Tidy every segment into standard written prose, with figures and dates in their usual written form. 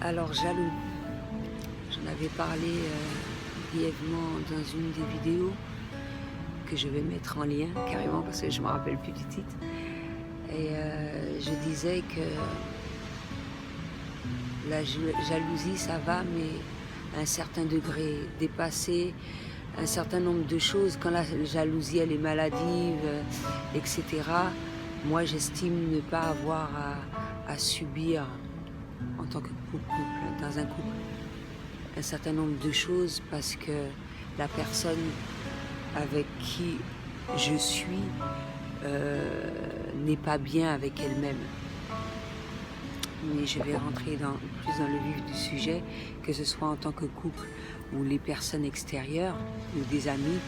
Alors jaloux, j'en avais parlé brièvement dans une des vidéos que je vais mettre en lien carrément parce que je ne me rappelle plus du titre. Et je disais que la jalousie ça va, mais à un certain degré, dépasser un certain nombre de choses, quand la jalousie elle est maladive, etc. Moi j'estime ne pas avoir à subir en tant que couple, dans un couple, un certain nombre de choses parce que la personne avec qui je suis n'est pas bien avec elle-même. Mais je vais rentrer plus dans le vif du sujet, que ce soit en tant que couple ou les personnes extérieures ou des amis.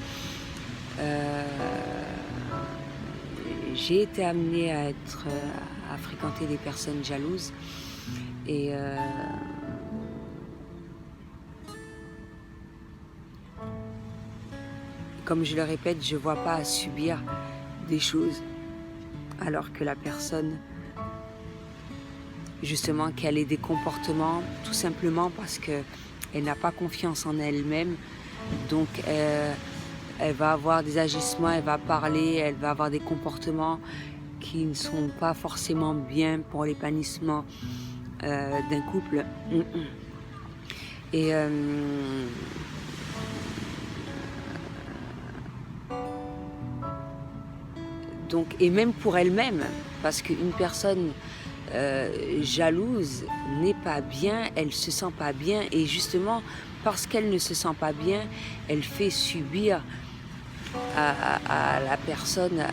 J'ai été amenée à fréquenter des personnes jalouses et comme je le répète, je ne vois pas à subir des choses alors que la personne, justement, qu'elle ait des comportements tout simplement parce qu'elle n'a pas confiance en elle-même. Donc elle va avoir des agissements, elle va parler, elle va avoir des comportements qui ne sont pas forcément bien pour l'épanouissement d'un couple. Et donc, et même pour elle-même, parce qu'une personne jalouse n'est pas bien, elle se sent pas bien, et justement parce qu'elle ne se sent pas bien, elle fait subir à la personne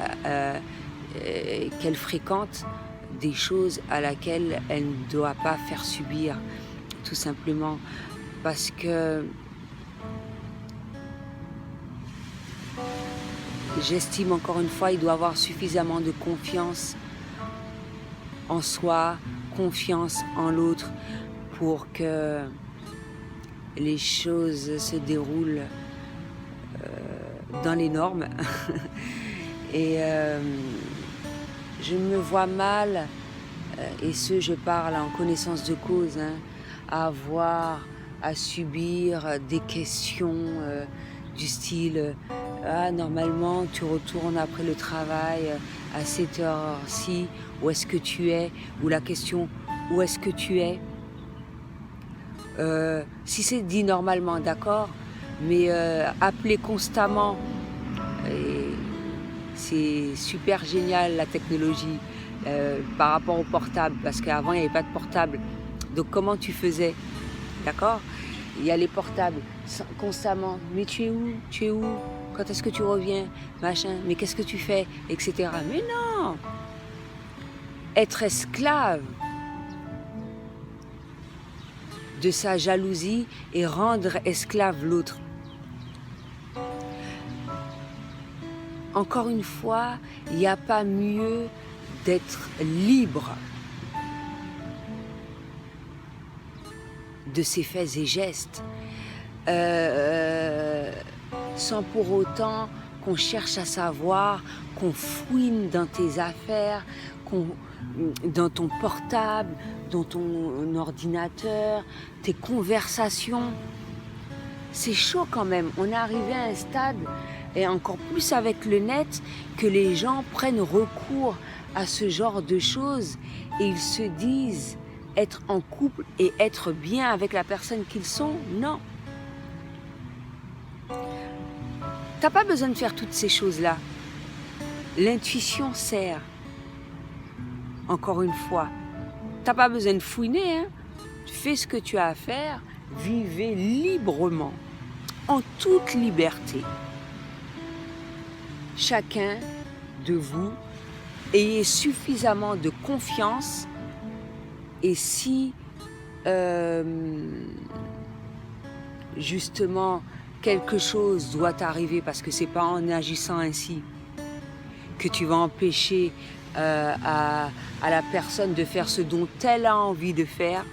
qu'elle fréquente des choses à laquelle elle ne doit pas faire subir, tout simplement parce que j'estime encore une fois, il doit avoir suffisamment de confiance en soi, confiance en l'autre pour que les choses se déroulent dans les normes. Et je me vois mal, et je parle en connaissance de cause, à subir des questions du style ah, normalement tu retournes après le travail à cette heure-ci, où est-ce que tu es, ou la question où est-ce que tu es, si c'est dit normalement, d'accord, mais appeler constamment, et c'est super génial la technologie par rapport au portable, parce qu'avant il n'y avait pas de portable, donc comment tu faisais, d'accord? Il y a les portables constamment, mais tu es où? Tu es où? Quand est-ce que tu reviens? Machin, mais qu'est-ce que tu fais? Etc. Mais non! Être esclave de sa jalousie et rendre esclave l'autre. Encore une fois, il n'y a pas mieux d'être libre de ses faits et gestes, sans pour autant qu'on cherche à savoir, qu'on fouine dans tes affaires, dans ton portable, dans ton ordinateur, tes conversations. C'est chaud quand même. On est arrivé à un stade, et encore plus avec le net, que les gens prennent recours à ce genre de choses et ils se disent être en couple et être bien avec la personne qu'ils sont. Non. T'as pas besoin de faire toutes ces choses-là. L'intuition sert. Encore une fois. T'as pas besoin de fouiner, hein. Tu fais ce que tu as à faire. Vivez librement, en toute liberté. Chacun de vous ayez suffisamment de confiance, et si justement quelque chose doit arriver, parce que c'est pas en agissant ainsi que tu vas empêcher à la personne de faire ce dont elle a envie de faire.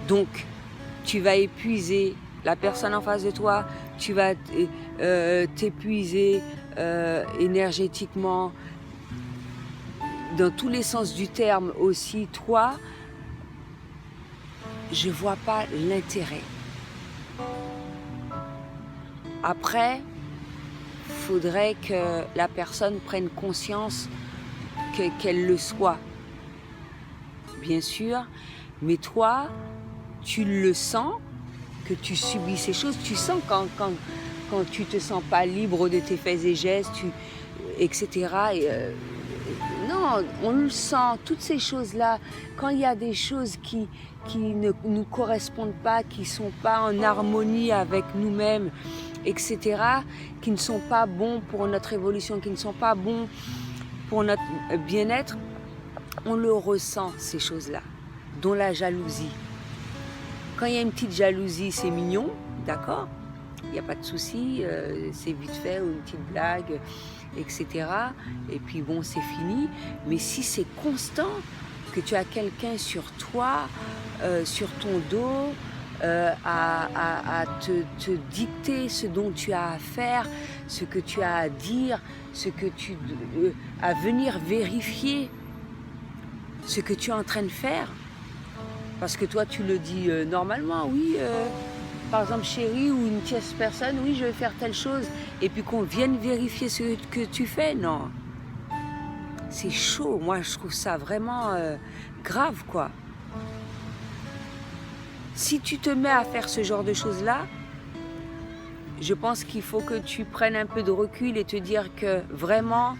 Donc tu vas épuiser la personne en face de toi, tu vas t'épuiser énergétiquement, dans tous les sens du terme aussi, toi, je vois pas l'intérêt. Après, faudrait que la personne prenne conscience qu'elle le soit, bien sûr, mais toi, tu le sens, que tu subis ces choses, tu sens quand tu te sens pas libre de tes faits et gestes, etc. Non, on le sent, toutes ces choses-là, quand il y a des choses qui ne nous correspondent pas, qui ne sont pas en harmonie avec nous-mêmes, etc., qui ne sont pas bons pour notre évolution, qui ne sont pas bons pour notre bien-être, on le ressent, ces choses-là, dont la jalousie. Quand il y a une petite jalousie, c'est mignon, d'accord, il n'y a pas de souci, c'est vite fait, ou une petite blague, etc. Et puis bon, c'est fini. Mais si c'est constant, que tu as quelqu'un sur toi, sur ton dos, à te dicter ce dont tu as à faire, ce que tu as à dire, à venir vérifier ce que tu es en train de faire. Parce que toi, tu le dis normalement, oui, par exemple, chérie, ou une tierce personne, oui, je vais faire telle chose, et puis qu'on vienne vérifier ce que tu fais, non. C'est chaud, moi, je trouve ça vraiment grave, quoi. Si tu te mets à faire ce genre de choses-là, je pense qu'il faut que tu prennes un peu de recul et te dire que vraiment,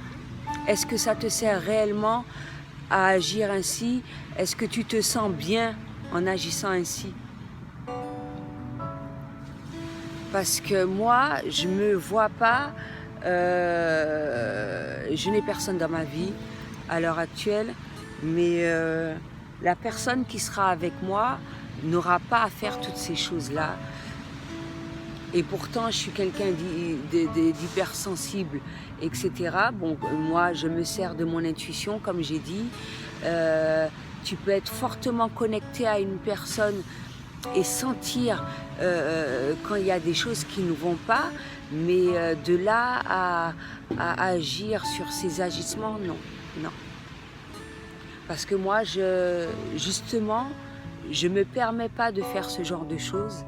est-ce que ça te sert réellement à agir ainsi? Est-ce que tu te sens bien en agissant ainsi? Parce que moi, je me vois pas, je n'ai personne dans ma vie à l'heure actuelle, mais la personne qui sera avec moi n'aura pas à faire toutes ces choses-là. Et pourtant, je suis quelqu'un d'hypersensible, etc. Bon, moi, je me sers de mon intuition, comme j'ai dit. Tu peux être fortement connecté à une personne et sentir quand il y a des choses qui ne vont pas, mais de là à agir sur ces agissements, non, non. Parce que moi, justement, je ne me permets pas de faire ce genre de choses.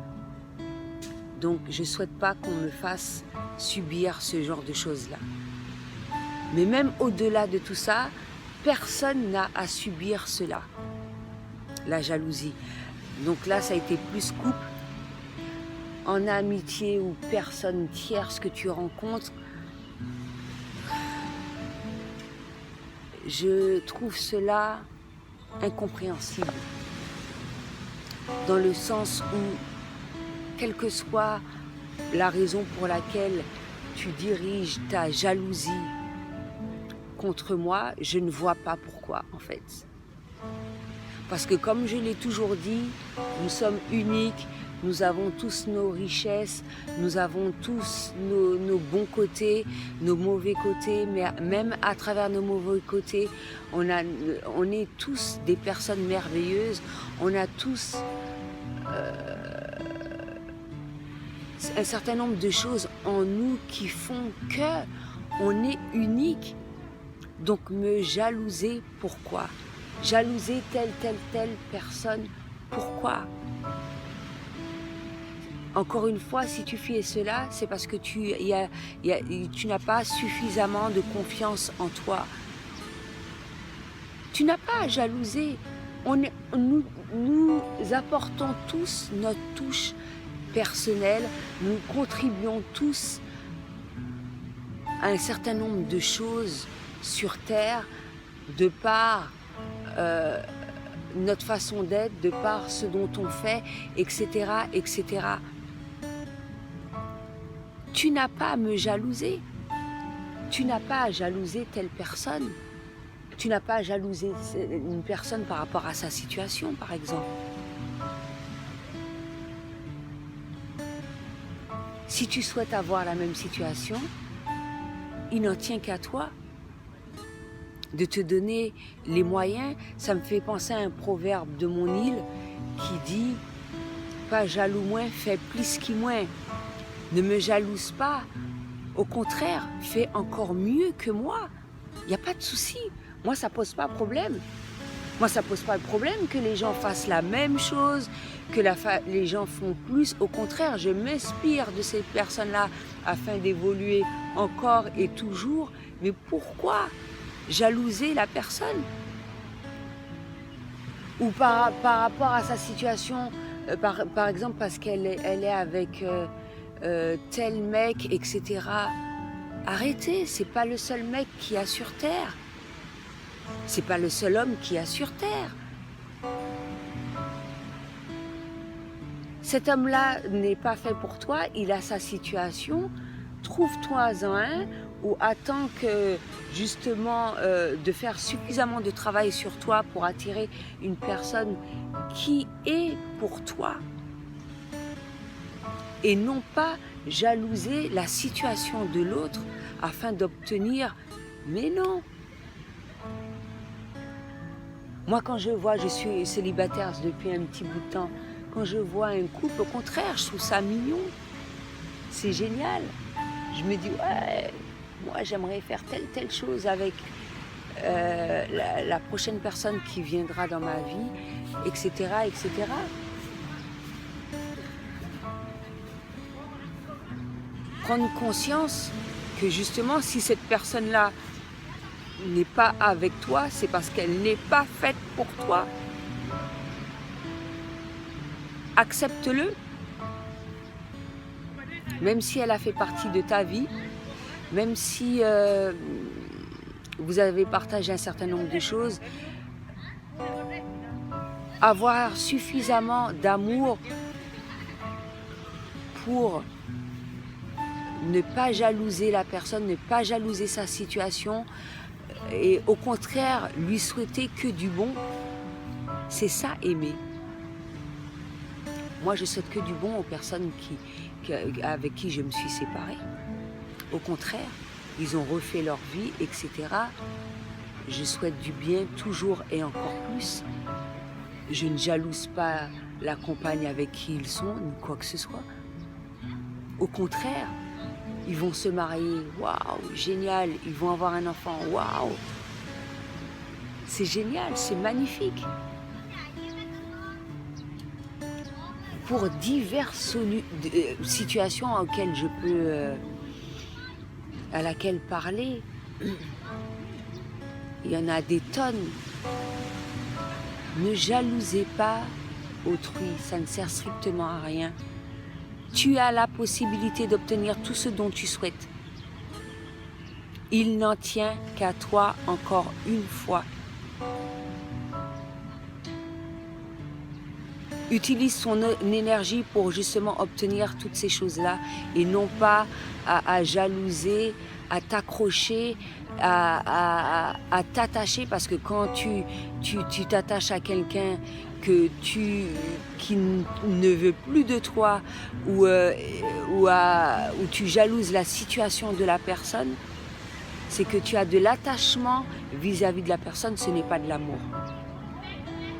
Donc, je ne souhaite pas qu'on me fasse subir ce genre de choses-là. Mais même au-delà de tout ça, personne n'a à subir cela, la jalousie. Donc là, ça a été plus couple, en amitié ou personne tierce que tu rencontres. Je trouve cela incompréhensible. Dans le sens où, quelle que soit la raison pour laquelle tu diriges ta jalousie contre moi, je ne vois pas pourquoi, en fait. Parce que comme je l'ai toujours dit, nous sommes uniques, nous avons tous nos richesses, nous avons tous nos bons côtés, nos mauvais côtés, mais même à travers nos mauvais côtés, on est tous des personnes merveilleuses, on a tous un certain nombre de choses en nous qui font que on est unique. Donc me jalouser, pourquoi? Jalouser telle personne, pourquoi? Encore une fois, si tu fais cela, c'est parce que tu n'as pas suffisamment de confiance en toi. Tu n'as pas à jalouser. Nous apportons tous notre touche personnelle, nous contribuons tous à un certain nombre de choses sur Terre, de par notre façon d'être, de par ce dont on fait, etc., etc. Tu n'as pas à me jalouser. Tu n'as pas à jalouser telle personne. Tu n'as pas à jalouser une personne par rapport à sa situation, par exemple. Si tu souhaites avoir la même situation, il n'en tient qu'à toi de te donner les moyens. Ça me fait penser à un proverbe de mon île qui dit « Pas jaloux moins, fait plus qui moins ». Ne me jalouse pas. Au contraire, fais encore mieux que moi. Il n'y a pas de souci. Moi, ça ne pose pas problème. Moi, ça ne pose pas le problème que les gens fassent la même chose, que les gens font plus. Au contraire, je m'inspire de ces personnes-là afin d'évoluer encore et toujours. Mais pourquoi jalouser la personne? Ou par rapport à sa situation, par exemple parce qu'elle est avec tel mec, etc. Arrêtez, c'est pas le seul mec qu'il y a sur Terre. C'est pas le seul homme qu'il y a sur Terre. Cet homme-là n'est pas fait pour toi, il a sa situation. Trouve-toi-en un ou attends que justement de faire suffisamment de travail sur toi pour attirer une personne qui est pour toi et non pas jalouser la situation de l'autre afin d'obtenir. Mais non. Moi quand je vois, je suis célibataire depuis un petit bout de temps, quand je vois un couple, au contraire, je trouve ça mignon. C'est génial. Je me dis, ouais, moi j'aimerais faire telle chose avec la prochaine personne qui viendra dans ma vie, etc., etc. Prendre conscience que justement, si cette personne-là n'est pas avec toi, c'est parce qu'elle n'est pas faite pour toi. Accepte-le. Même si elle a fait partie de ta vie, même si vous avez partagé un certain nombre de choses, avoir suffisamment d'amour pour ne pas jalouser la personne, ne pas jalouser sa situation et au contraire lui souhaiter que du bon, c'est ça aimer. Moi je souhaite que du bon aux personnes avec qui je me suis séparée. Au contraire, ils ont refait leur vie, etc. Je souhaite du bien toujours et encore plus. Je ne jalouse pas la compagne avec qui ils sont, ni quoi que ce soit. Au contraire, ils vont se marier, waouh, génial, ils vont avoir un enfant, waouh. C'est génial, c'est magnifique. Pour diverses situations auxquelles je peux, à laquelle parler, il y en a des tonnes. Ne jalousez pas autrui, ça ne sert strictement à rien. Tu as la possibilité d'obtenir tout ce dont tu souhaites. Il n'en tient qu'à toi encore une fois. Utilise son énergie pour justement obtenir toutes ces choses-là et non pas à jalouser, à t'accrocher, à t'attacher, parce que quand tu t'attaches à quelqu'un qui ne veut plus de toi ou tu jalouses la situation de la personne, c'est que tu as de l'attachement vis-à-vis de la personne, ce n'est pas de l'amour.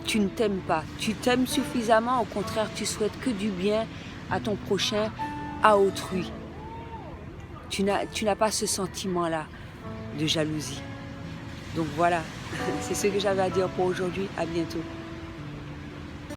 Tu ne t'aimes pas, tu t'aimes suffisamment, au contraire, tu souhaites que du bien à ton prochain, à autrui. Tu n'as pas ce sentiment-là de jalousie. Donc voilà, c'est ce que j'avais à dire pour aujourd'hui. À bientôt.